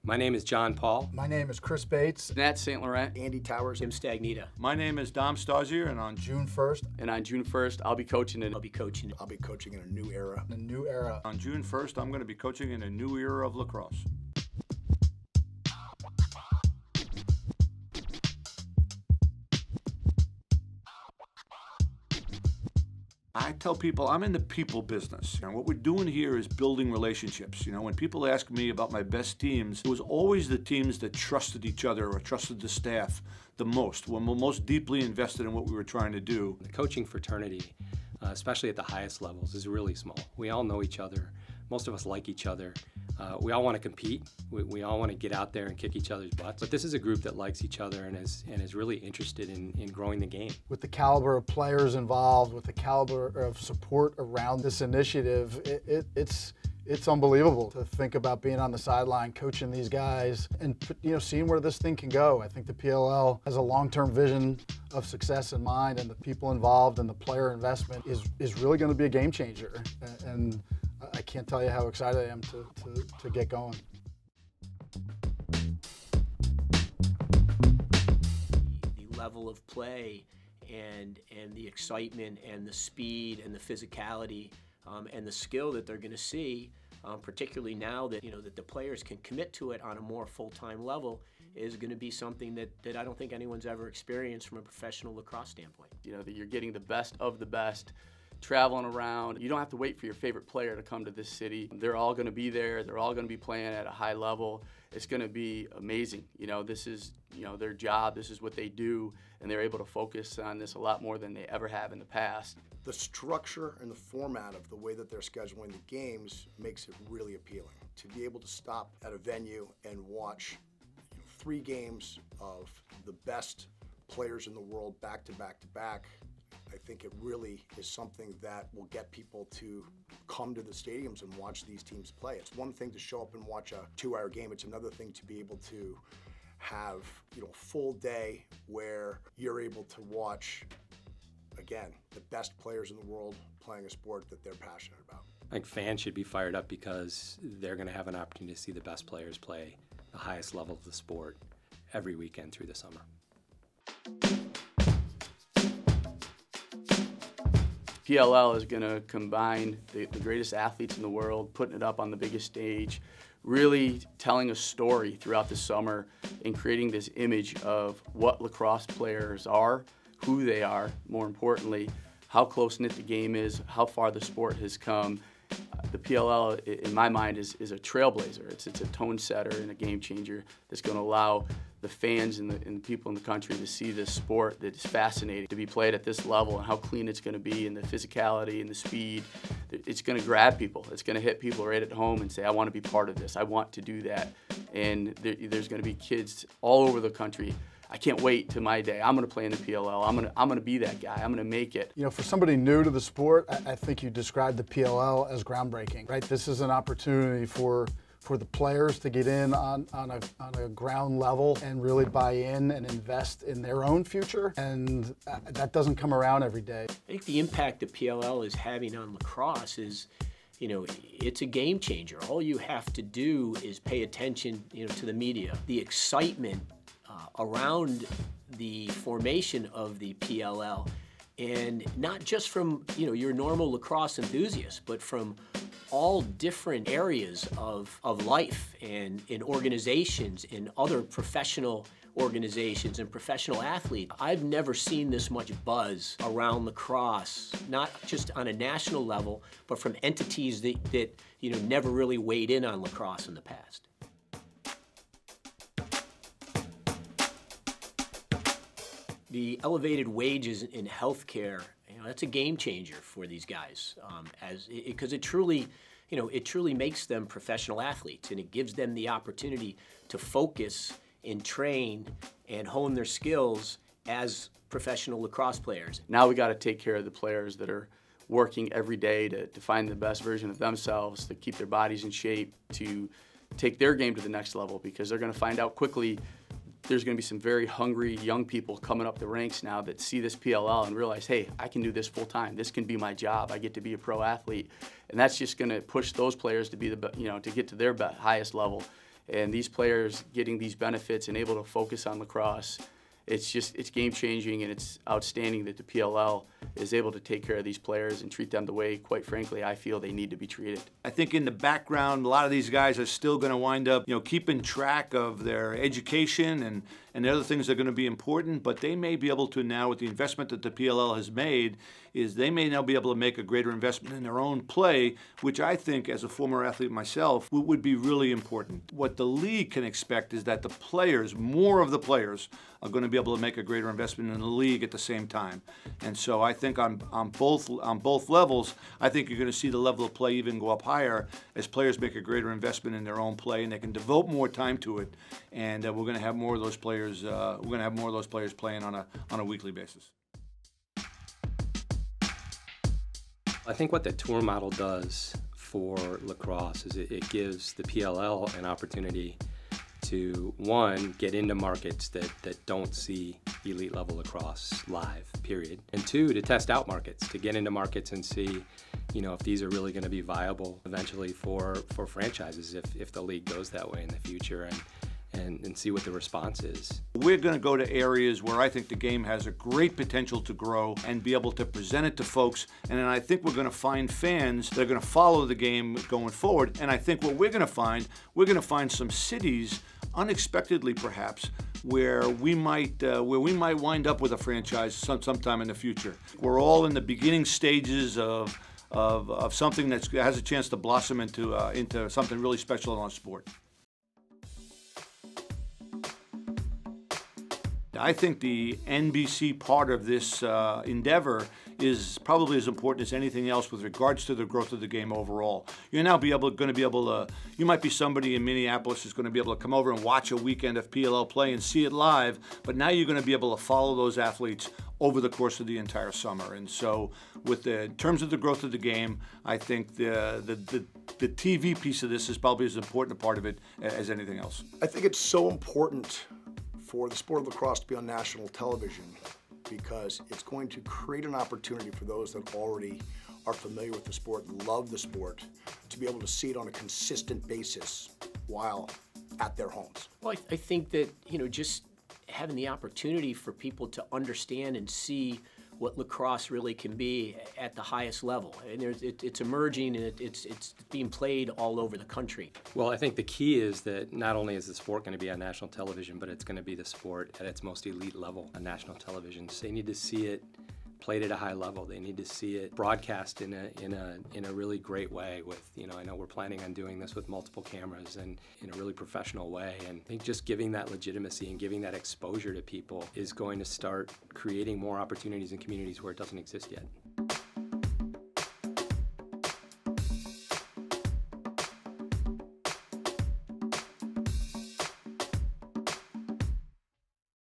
My name is John Paul. My name is Chris Bates. Nat St. Laurent. Andy Towers. Jim Stagnita. My name is Dom Stasier, and on June 1st. And on June 1st, I'll be coaching in I'll be coaching in a new era. A new era. On June 1st, I'm going to be coaching in a new era of lacrosse. I tell people I'm in the people business, and what we're doing here is building relationships. You know, when people ask me about my best teams, it was always the teams that trusted each other or trusted the staff the most, when we're most deeply invested in what we were trying to do. The coaching fraternity, especially at the highest levels, is really small. We all know each other. Most of us like each other. We all want to compete. We all want to get out there and kick each other's butts. But this is a group that likes each other and is really interested in growing the game. With the caliber of players involved, with the caliber of support around this initiative, it's unbelievable to think about being on the sideline, coaching these guys, and seeing where this thing can go. I think the PLL has a long-term vision of success in mind, and the people involved and the player investment is really going to be a game changer. And I can't tell you how excited I am to get going. The level of play and the excitement and the speed and the physicality and the skill that they're going to see, particularly now that that the players can commit to it on a more full-time level, is going to be something that I don't think anyone's ever experienced from a professional lacrosse standpoint. That you're getting the best of the best, traveling around. You don't have to wait for your favorite player to come to this city. They're all going to be there. They're all going to be playing at a high level. It's going to be amazing. This is their job. This is what they do, and they're able to focus on this a lot more than they ever have in the past. The structure and the format of the way that they're scheduling the games makes it really appealing. To be able to stop at a venue and watch 3 games of the best players in the world back to back to back, I think it really is something that will get people to come to the stadiums and watch these teams play. It's one thing to show up and watch a 2-hour game. It's another thing to be able to have a full day where you're able to watch, again, the best players in the world playing a sport that they're passionate about. I think fans should be fired up because they're going to have an opportunity to see the best players play the highest level of the sport every weekend through the summer. PLL is going to combine the greatest athletes in the world, putting it up on the biggest stage, really telling a story throughout the summer and creating this image of what lacrosse players are, who they are, more importantly, how close-knit the game is, how far the sport has come. The PLL, in my mind, is a trailblazer. It's a tone setter and a game changer that's going to allow the fans and the people in the country to see this sport that is fascinating to be played at this level, and how clean it's going to be, and the physicality and the speed. It's going to grab people. It's going to hit people right at home and say, I want to be part of this. I want to do that. And there's going to be kids all over the country. I can't wait to my day. I'm going to play in the PLL. I'm going to be that guy. I'm going to make it. For somebody new to the sport, I think you described the PLL as groundbreaking, right? This is an opportunity for the players to get in on a ground level and really buy in and invest in their own future, and that doesn't come around every day. I think the impact the PLL is having on lacrosse is, it's a game changer. All you have to do is pay attention, to the media. The excitement around the formation of the PLL, and not just from your normal lacrosse enthusiasts, but from all different areas of life and in organizations, in other professional organizations and professional athletes. I've never seen this much buzz around lacrosse, not just on a national level, but from entities that never really weighed in on lacrosse in the past. The elevated wages in healthcare, that's a game changer for these guys, because it truly makes them professional athletes, and it gives them the opportunity to focus and train and hone their skills as professional lacrosse players. Now we got to take care of the players that are working every day to find the best version of themselves, to keep their bodies in shape, to take their game to the next level, because they're going to find out quickly there's going to be some very hungry young people coming up the ranks now that see this PLL and realize, hey, I can do this full time. This can be my job. I get to be a pro athlete, and that's just going to push those players to be to get to their highest level. And these players getting these benefits and able to focus on lacrosse, it's game changing, and it's outstanding that the PLL is able to take care of these players and treat them the way, quite frankly, I feel they need to be treated. I think in the background, a lot of these guys are still going to wind up, keeping track of their education and the other things that are going to be important, but they may be able to now, with the investment that the PLL has made, is they may now be able to make a greater investment in their own play, which I think, as a former athlete myself, would be really important. What the league can expect is that the players, more of the players, are going to be able to make a greater investment in the league at the same time. And so I think on both levels, I think you're going to see the level of play even go up higher as players make a greater investment in their own play, and they can devote more time to it. And we're going to have more of those players. We're going to have more of those players playing on a weekly basis. I think what the tour model does for lacrosse is it gives the PLL an opportunity to, one, get into markets that don't see elite level lacrosse live, period. And two, to test out markets, to get into markets and see, if these are really going to be viable eventually for franchises if the league goes that way in the future, and see what the response is. We're going to go to areas where I think the game has a great potential to grow and be able to present it to folks. And then I think we're going to find fans that are going to follow the game going forward. And I think what we're going to find some cities, unexpectedly perhaps, where we might wind up with a franchise sometime in the future. We're all in the beginning stages of something that has a chance to blossom into something really special in our sport. I think the NBC part of this endeavor is probably as important as anything else with regards to the growth of the game overall. You're now going to be able to, you might be somebody in Minneapolis who's going to be able to come over and watch a weekend of PLL play and see it live, but now you're going to be able to follow those athletes over the course of the entire summer. And so in terms of the growth of the game, I think the TV piece of this is probably as important a part of it as anything else. I think it's so important for the sport of lacrosse to be on national television because it's going to create an opportunity for those that already are familiar with the sport and love the sport to be able to see it on a consistent basis while at their homes. Well, I think that, just having the opportunity for people to understand and see what lacrosse really can be at the highest level. And it's emerging, and it's being played all over the country. Well, I think the key is that not only is the sport going to be on national television, but it's going to be the sport at its most elite level on national television. So they need to see it played at a high level. They need to see it broadcast in a really great way with, I know we're planning on doing this with multiple cameras and in a really professional way. And I think just giving that legitimacy and giving that exposure to people is going to start creating more opportunities in communities where it doesn't exist yet.